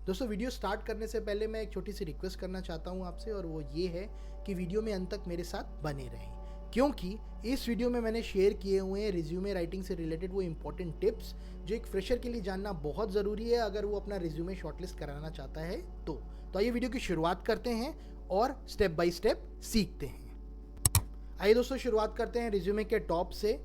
दोस्तों video start करने से पहले मैं एक छोटी सी रिक्वेस्ट करना चाहता हूँ आपसे, और वो ये है कि वीडियो में अंत तक मेरे साथ बने रहें, क्योंकि इस वीडियो में मैंने शेयर किए हुए हैं रिज्यूमे राइटिंग से रिलेटेड वो इंपॉर्टेंट टिप्स जो एक फ्रेशर के लिए जानना बहुत ज़रूरी है अगर वो अपना रिज्यूमे शॉर्टलिस्ट कराना चाहता है। तो आइए वीडियो की शुरुआत करते हैं और स्टेप बाय स्टेप सीखते हैं। आइए दोस्तों शुरुआत करते हैं रिज्यूमे के टॉप से।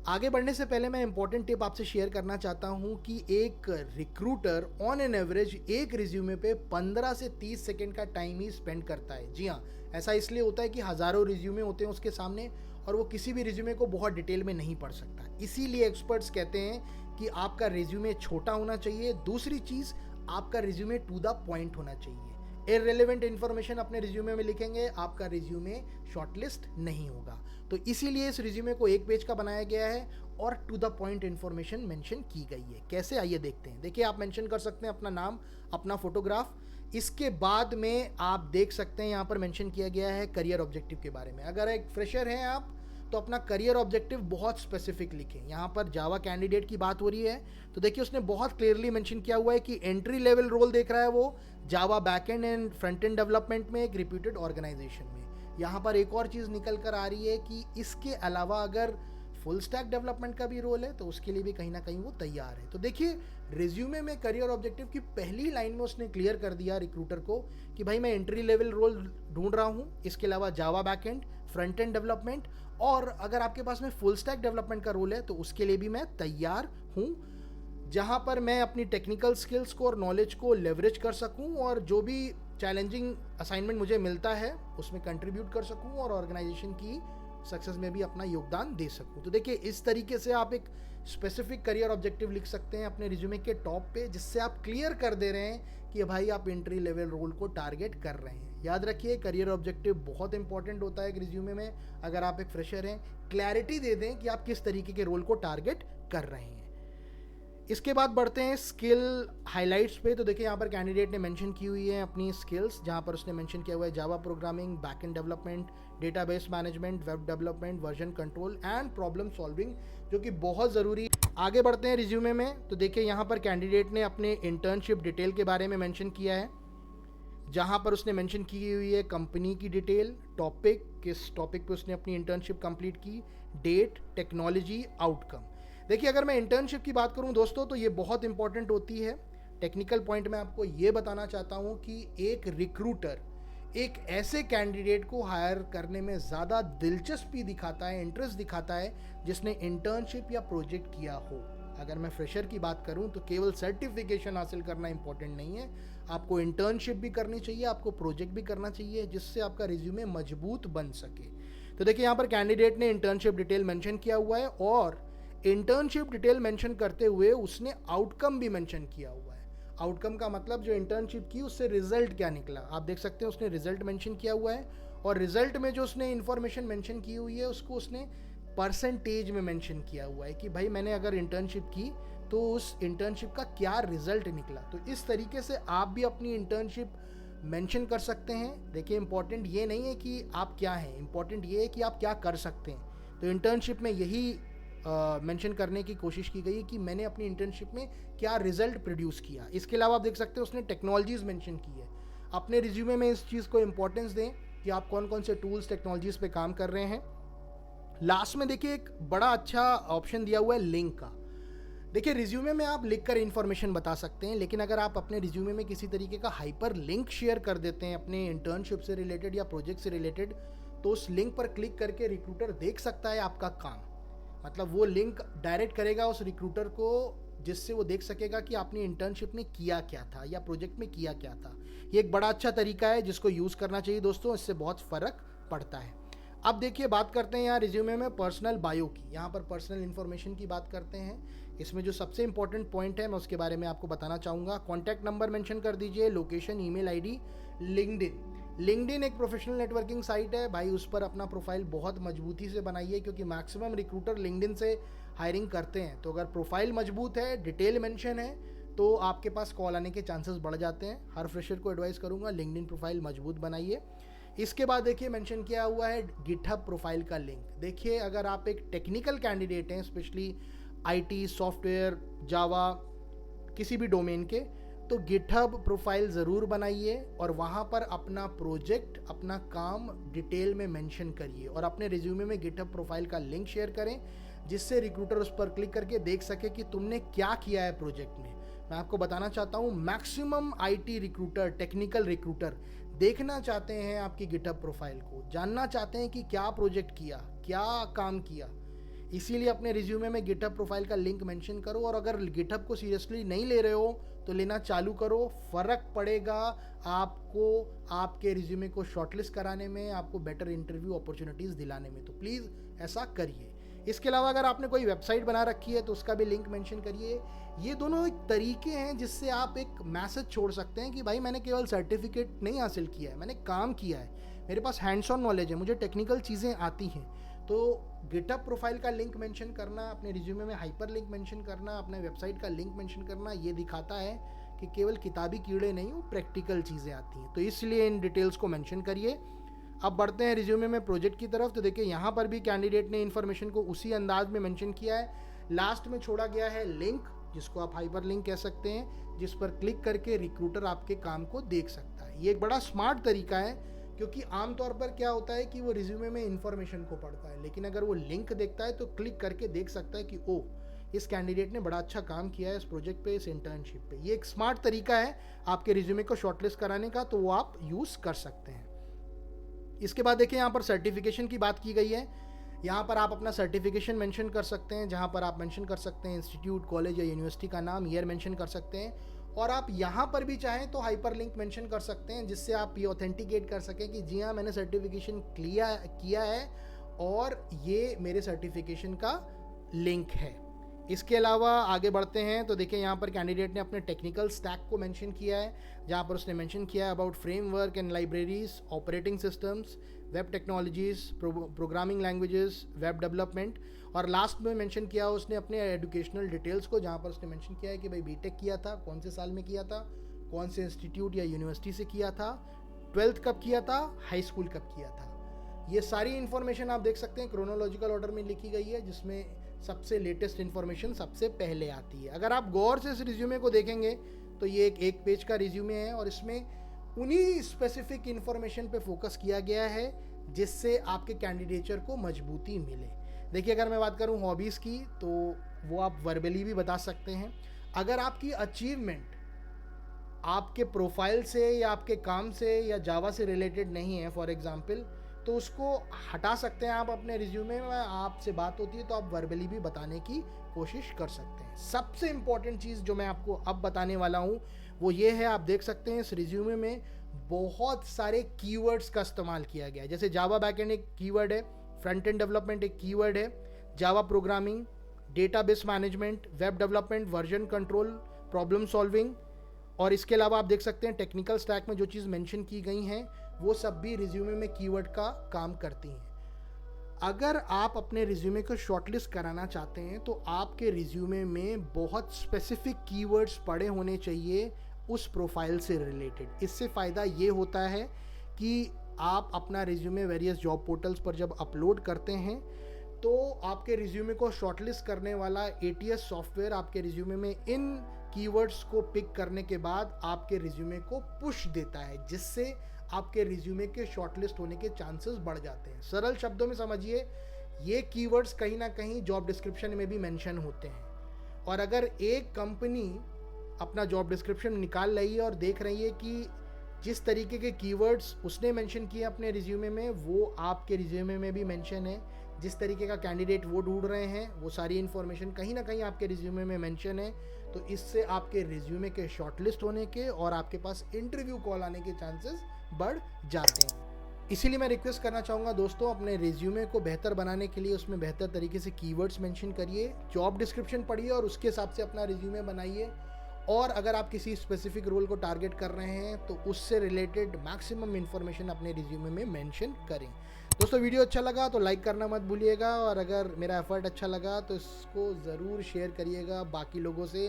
आगे बढ़ने से पहले मैं इंपॉर्टेंट टिप आपसे शेयर करना चाहता हूं कि एक रिक्रूटर ऑन एन एवरेज एक रिज्यूमे पे 15 से 30 सेकंड का टाइम ही स्पेंड करता है। जी हाँ, ऐसा इसलिए होता है कि हज़ारों रिज्यूमे होते हैं उसके सामने और वो किसी भी रिज्यूमे को बहुत डिटेल में नहीं पढ़ सकता। इसीलिए एक्सपर्ट्स कहते हैं कि आपका रिज्यूमे छोटा होना चाहिए। दूसरी चीज़, आपका रिज्यूमे टू द पॉइंट होना चाहिए। इररिलेवेंट इन्फॉर्मेशन अपने रिज्यूमे में लिखेंगे, आपका रिज्यूमे शॉर्टलिस्ट नहीं होगा। तो इसीलिए इस रिज्यूमे को एक पेज का बनाया गया है और to the point information mention की गई है। कैसे, आइए देखते हैं। देखिए, आप मेंशन कर सकते हैं अपना नाम, अपना फोटोग्राफ। इसके बाद में आप देख सकते हैं यहाँ पर मेंशन किया गया है करियर ऑब्जेक्टिव के बारे में। अगर एक फ्रेशर हैं आप तो अपना करियर ऑब्जेक्टिव बहुत स्पेसिफिक लिखें। यहाँ पर जावा कैंडिडेट की बात हो रही है तो देखिए उसने बहुत क्लियरली मेंशन किया हुआ है कि एंट्री लेवल रोल देख रहा है वो Java backend and front end development में एक रिप्यूटेड ऑर्गेनाइजेशन में। यहाँ पर एक और चीज़ निकल कर आ रही है कि इसके अलावा अगर फुल स्टैक डेवलपमेंट का भी रोल है तो उसके लिए भी कहीं ना कहीं वो तैयार है। तो देखिए, रिज्यूमे में करियर ऑब्जेक्टिव की पहली लाइन में उसने क्लियर कर दिया रिक्रूटर को कि भाई मैं एंट्री लेवल रोल ढूंढ रहा हूँ, इसके अलावा Java backend, front end development, और अगर आपके पास में फुल स्टैक डेवलपमेंट का रोल है तो उसके लिए भी मैं तैयार हूँ, जहाँ पर मैं अपनी टेक्निकल स्किल्स को और नॉलेज को लेवरेज कर सकूँ और जो भी चैलेंजिंग असाइनमेंट मुझे मिलता है उसमें कंट्रीब्यूट कर सकूँ और ऑर्गेनाइजेशन की सक्सेस में भी अपना योगदान दे सकूँ। तो देखिए, इस तरीके से आप एक स्पेसिफिक करियर ऑब्जेक्टिव लिख सकते हैं अपने रिज्यूमे के टॉप पे, जिससे आप क्लियर कर दे रहे हैं कि भाई आप एंट्री लेवल रोल को टारगेट कर रहे हैं। याद रखिए, करियर ऑब्जेक्टिव बहुत इंपॉर्टेंट होता है एक रिज्यूमे में। अगर आप एक फ्रेशर हैं, क्लैरिटी दे दें कि आप किस तरीके के रोल को टारगेट कर रहे हैं। इसके बाद बढ़ते हैं स्किल हाइलाइट्स पे। तो देखिए यहाँ पर कैंडिडेट ने मेंशन की हुई है अपनी स्किल्स, जहाँ पर उसने मेंशन किया हुआ है Java programming, backend development, database management, web development, version control and problem solving, जो कि बहुत ज़रूरी है। आगे बढ़ते हैं रिज्यूमे में। तो देखिए यहाँ पर कैंडिडेट ने अपने इंटर्नशिप डिटेल के बारे में मेंशन किया है, जहाँ पर उसने मेंशन की हुई है कंपनी की डिटेल, टॉपिक, किस टॉपिक पे उसने अपनी इंटर्नशिप कंप्लीट की, डेट, टेक्नोलॉजी, आउटकम। देखिए, अगर मैं इंटर्नशिप की बात करूं दोस्तों तो ये बहुत इंपॉर्टेंट होती है। टेक्निकल पॉइंट में आपको ये बताना चाहता हूं कि एक रिक्रूटर एक ऐसे कैंडिडेट को हायर करने में ज़्यादा दिलचस्पी दिखाता है, इंटरेस्ट दिखाता है, जिसने इंटर्नशिप या प्रोजेक्ट किया हो। अगर मैं फ्रेशर की बात करूं तो केवल सर्टिफिकेशन हासिल करना इंपॉर्टेंट नहीं है, आपको इंटर्नशिप भी करनी चाहिए, आपको प्रोजेक्ट भी करना चाहिए, जिससे आपका रिज्यूमे मजबूत बन सके। तो देखिए यहाँ पर कैंडिडेट ने इंटर्नशिप डिटेल मेंशन किया हुआ है और इंटर्नशिप डिटेल मेंशन करते हुए उसने आउटकम भी मेंशन किया हुआ है। आउटकम का मतलब जो इंटर्नशिप की उससे रिजल्ट क्या निकला, आप देख सकते हैं उसने रिजल्ट मेंशन किया हुआ है। और रिजल्ट में जो उसने इंफॉर्मेशन मेंशन की हुई है उसको उसने परसेंटेज में मेंशन किया हुआ है कि भाई मैंने अगर इंटर्नशिप की तो उस इंटर्नशिप का क्या रिजल्ट निकला। तो इस तरीके से आप भी अपनी इंटर्नशिप मेंशन कर सकते हैं। देखिए, इंपॉर्टेंट ये नहीं है कि आप क्या हैं, इंपॉर्टेंट ये है कि आप क्या कर सकते हैं। तो इंटर्नशिप में यही मेंशन करने की कोशिश की गई है कि मैंने अपनी इंटर्नशिप में क्या रिजल्ट प्रोड्यूस किया। इसके अलावा आप देख सकते हैं उसने टेक्नोलॉजीज़ मेंशन की है। अपने रिज्यूमे में इस चीज़ को इंपॉर्टेंस दें कि आप कौन कौन से टूल्स, टेक्नोलॉजीज़ पे काम कर रहे हैं। लास्ट में देखिए एक बड़ा अच्छा ऑप्शन दिया हुआ है लिंक का। देखिए, रिज्यूमे में आप लिख कर इन्फॉर्मेशन बता सकते हैं, लेकिन अगर आप अपने रिज्यूमे में किसी तरीके का हाइपर लिंक शेयर कर देते हैं अपने इंटर्नशिप से रिलेटेड या प्रोजेक्ट से रिलेटेड, तो उस लिंक पर क्लिक करके रिक्रूटर देख सकता है आपका काम। मतलब वो लिंक डायरेक्ट करेगा उस रिक्रूटर को, जिससे वो देख सकेगा कि आपने इंटर्नशिप में किया क्या था या प्रोजेक्ट में किया क्या था। ये एक बड़ा अच्छा तरीका है जिसको यूज़ करना चाहिए दोस्तों, इससे बहुत फ़र्क पड़ता है। अब देखिए, बात करते हैं यहाँ रिज्यूमे में पर्सनल बायो की। यहाँ पर पर्सनल इन्फॉर्मेशन की बात करते हैं। इसमें जो सबसे इंपॉर्टेंट पॉइंट है मैं उसके बारे में आपको बताना चाहूँगा। कॉन्टैक्ट नंबर मेंशन कर दीजिए, location, email ID, LinkedIn. LinkedIn एक प्रोफेशनल नेटवर्किंग साइट है भाई, उस पर अपना प्रोफाइल बहुत मजबूती से बनाइए, क्योंकि मैक्सिमम रिक्रूटर लिंक्डइन से हायरिंग करते हैं। तो अगर प्रोफाइल मजबूत है, डिटेल मेंशन है, तो आपके पास कॉल आने के चांसेस बढ़ जाते हैं। हर फ्रेशर को एडवाइस करूँगा लिंक्डइन प्रोफाइल मजबूत बनाइए। इसके बाद देखिए मेंशन किया हुआ है गिटहब प्रोफाइल का लिंक। देखिए, अगर आप एक टेक्निकल कैंडिडेट हैं, स्पेशली आईटी, सॉफ्टवेयर, जावा, किसी भी डोमेन के, तो गिटहब प्रोफाइल ज़रूर बनाइए और वहाँ पर अपना प्रोजेक्ट, अपना काम डिटेल में मेंशन करिए और अपने रिज्यूमे में गिटहब प्रोफाइल का लिंक शेयर करें, जिससे रिक्रूटर उस पर क्लिक करके देख सके कि तुमने क्या किया है प्रोजेक्ट में। मैं आपको बताना चाहता हूँ, maximum IT recruiter, technical recruiter देखना चाहते हैं आपकी गिटहब प्रोफाइल को, जानना चाहते हैं कि क्या प्रोजेक्ट किया, क्या काम किया। इसीलिए अपने रिज्यूमे में गिटहब प्रोफाइल का लिंक मेंशन करो, और अगर गिटहब को सीरियसली नहीं ले रहे हो तो लेना चालू करो। फ़र्क पड़ेगा आपको, आपके रिज्यूमे को शॉर्टलिस्ट कराने में, आपको बेटर इंटरव्यू अपॉर्चुनिटीज़ दिलाने में। तो प्लीज़ ऐसा करिए। इसके अलावा अगर आपने कोई वेबसाइट बना रखी है तो उसका भी लिंक मेंशन करिए। ये दोनों एक तरीके हैं जिससे आप एक मैसेज छोड़ सकते हैं कि भाई मैंने केवल सर्टिफिकेट नहीं हासिल किया है, मैंने काम किया है, मेरे पास हैंड्स ऑन नॉलेज है, मुझे टेक्निकल चीज़ें आती हैं। तो गिटहब प्रोफाइल का लिंक मेंशन करना, अपने रिज्यूमे में हाइपर लिंक मेंशन करना, अपने वेबसाइट का लिंक मेंशन करना, ये दिखाता है कि केवल किताबी कीड़े नहीं, वो प्रैक्टिकल चीज़ें आती हैं। तो इसलिए इन डिटेल्स को मेंशन करिए। अब बढ़ते हैं रिज्यूमे में प्रोजेक्ट की तरफ। तो देखिए यहाँ पर भी कैंडिडेट ने इन्फॉर्मेशन को उसी अंदाज में मेंशन किया है। लास्ट में छोड़ा गया है लिंक, जिसको आप हाइपर लिंक कह सकते हैं, जिस पर क्लिक करके रिक्रूटर आपके काम को देख सकता है। ये एक बड़ा स्मार्ट तरीका है, क्योंकि आमतौर पर क्या होता है कि वो रिज्यूमे में इन्फॉर्मेशन को पढ़ता है, लेकिन अगर वो लिंक देखता है तो क्लिक करके देख सकता है कि ओ, इस कैंडिडेट ने बड़ा अच्छा काम किया है इस प्रोजेक्ट पे, इस इंटर्नशिप पे। ये एक स्मार्ट तरीका है आपके रिज्यूमे को शॉर्टलिस्ट कराने का, तो वो आप यूज़ कर सकते हैं। इसके बाद देखिए यहाँ पर सर्टिफिकेशन की बात की गई है। यहाँ पर आप अपना सर्टिफिकेशन मेंशन कर सकते हैं, जहाँ पर आप मेंशन कर सकते हैं इंस्टीट्यूट, कॉलेज या यूनिवर्सिटी का नाम, ईयर मेंशन कर सकते हैं। और आप यहाँ पर भी चाहें तो हाइपर लिंक मेंशन कर सकते हैं, जिससे आप ये ऑथेंटिकेट कर सकें कि जी हाँ, मैंने सर्टिफिकेशन किया है और ये मेरे सर्टिफिकेशन का लिंक है। इसके अलावा आगे बढ़ते हैं तो देखिए यहाँ पर कैंडिडेट ने अपने टेक्निकल स्टैक को मेंशन किया है, जहाँ पर उसने मेंशन किया है about framework and libraries, operating systems, web technologies, programming languages, web development. और लास्ट में मेंशन किया उसने अपने एजुकेशनल डिटेल्स को, जहाँ पर उसने मेंशन किया है कि भाई बीटेक किया था, कौन से साल में किया था, कौन से इंस्टीट्यूट या यूनिवर्सिटी से किया था, 12th कब किया था, हाई स्कूल कब किया था। ये सारी इन्फॉर्मेशन आप देख सकते हैं क्रोनोलॉजिकल ऑर्डर में लिखी गई है, जिसमें सबसे लेटेस्ट इन्फॉर्मेशन सबसे पहले आती है। अगर आप गौर से इस रिज्यूमे को देखेंगे तो ये एक पेज का रिज्यूमे है और इसमें उन्हीं स्पेसिफिक इन्फॉर्मेशन पे फोकस किया गया है जिससे आपके कैंडिडेचर को मजबूती मिले। देखिए अगर मैं बात करूं हॉबीज़ की, तो वो आप वर्बली भी बता सकते हैं। अगर आपकी अचीवमेंट आपके प्रोफाइल से या आपके काम से या जावा से रिलेटेड नहीं है फॉर एग्जांपल, तो उसको हटा सकते हैं आप अपने रिज्यूमे में। आपसे बात होती है तो आप वर्बली भी बताने की कोशिश कर सकते हैं। सबसे इंपॉर्टेंट चीज़ जो मैं आपको अब बताने वाला हूँ वो ये है, आप देख सकते हैं इस रिज्यूमे में बहुत सारे कीवर्ड्स का इस्तेमाल किया गया है। जैसे जावा बैकएंड एक कीवर्ड है, फ्रंट एंड डेवलपमेंट एक कीवर्ड है, Java programming, database management, web development, version control, problem solving. और इसके अलावा आप देख सकते हैं टेक्निकल स्टैक में जो चीज़ मेंशन की गई हैं वो सब भी रिज्यूमे में कीवर्ड का काम करती हैं। अगर आप अपने रिज्यूमे को शॉर्टलिस्ट कराना चाहते हैं तो आपके रिज्यूमे में बहुत स्पेसिफिक कीवर्ड्स पड़े होने चाहिए उस प्रोफाइल से रिलेटेड। इससे फ़ायदा ये होता है कि आप अपना रिज्यूमे वेरियस जॉब पोर्टल्स पर जब अपलोड करते हैं तो आपके रिज्यूमे को शॉर्टलिस्ट करने वाला ATS सॉफ्टवेयर आपके रिज्यूमे में इन कीवर्ड्स को पिक करने के बाद आपके रिज्यूमे को पुश देता है, जिससे आपके रिज्यूमे के शॉर्टलिस्ट होने के चांसेस बढ़ जाते हैं। सरल शब्दों में समझिए, ये कीवर्ड्स कहीं ना कहीं जॉब डिस्क्रिप्शन में भी मेंशन होते हैं। और अगर एक कंपनी अपना जॉब डिस्क्रिप्शन निकाल रही है और देख रही है कि जिस तरीके के कीवर्ड्स उसने मेंशन किए अपने रिज्यूमे में वो आपके रिज्यूमे में भी मेंशन है, जिस तरीके का कैंडिडेट वो ढूंढ रहे हैं वो सारी इन्फॉर्मेशन कहीं ना कहीं आपके रिज्यूमे में मेंशन है, तो इससे आपके रिज्यूमे के शॉर्टलिस्ट होने के और आपके पास इंटरव्यू कॉल आने के चांसेस बढ़ जाते हैं। इसीलिए मैं रिक्वेस्ट करना चाहूँगा दोस्तों, अपने रिज्यूमे को बेहतर बनाने के लिए उसमें बेहतर तरीके से कीवर्ड्स मेंशन करिए, जॉब डिस्क्रिप्शन पढ़िए और उसके हिसाब से अपना रिज्यूमे बनाइए। और अगर आप किसी स्पेसिफिक रोल को टारगेट कर रहे हैं तो उससे रिलेटेड मैक्सिमम इन्फॉर्मेशन अपने रिज्यूमे में मेंशन करें। दोस्तों वीडियो अच्छा लगा तो लाइक करना मत भूलिएगा, और अगर मेरा एफर्ट अच्छा लगा तो इसको ज़रूर शेयर करिएगा बाकी लोगों से,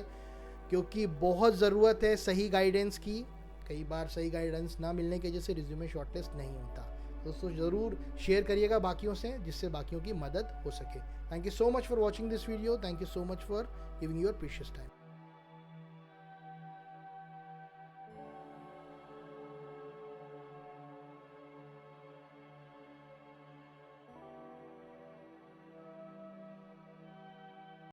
क्योंकि बहुत ज़रूरत है सही गाइडेंस की। कई बार सही गाइडेंस ना मिलने की वजह से रिज्यूमे शॉर्टलिस्ट नहीं होता। दोस्तों ज़रूर शेयर करिएगा बाकियों से, जिससे बाकियों की मदद हो सके। Thank you so much for watching this video. Thank you so much for giving your precious time.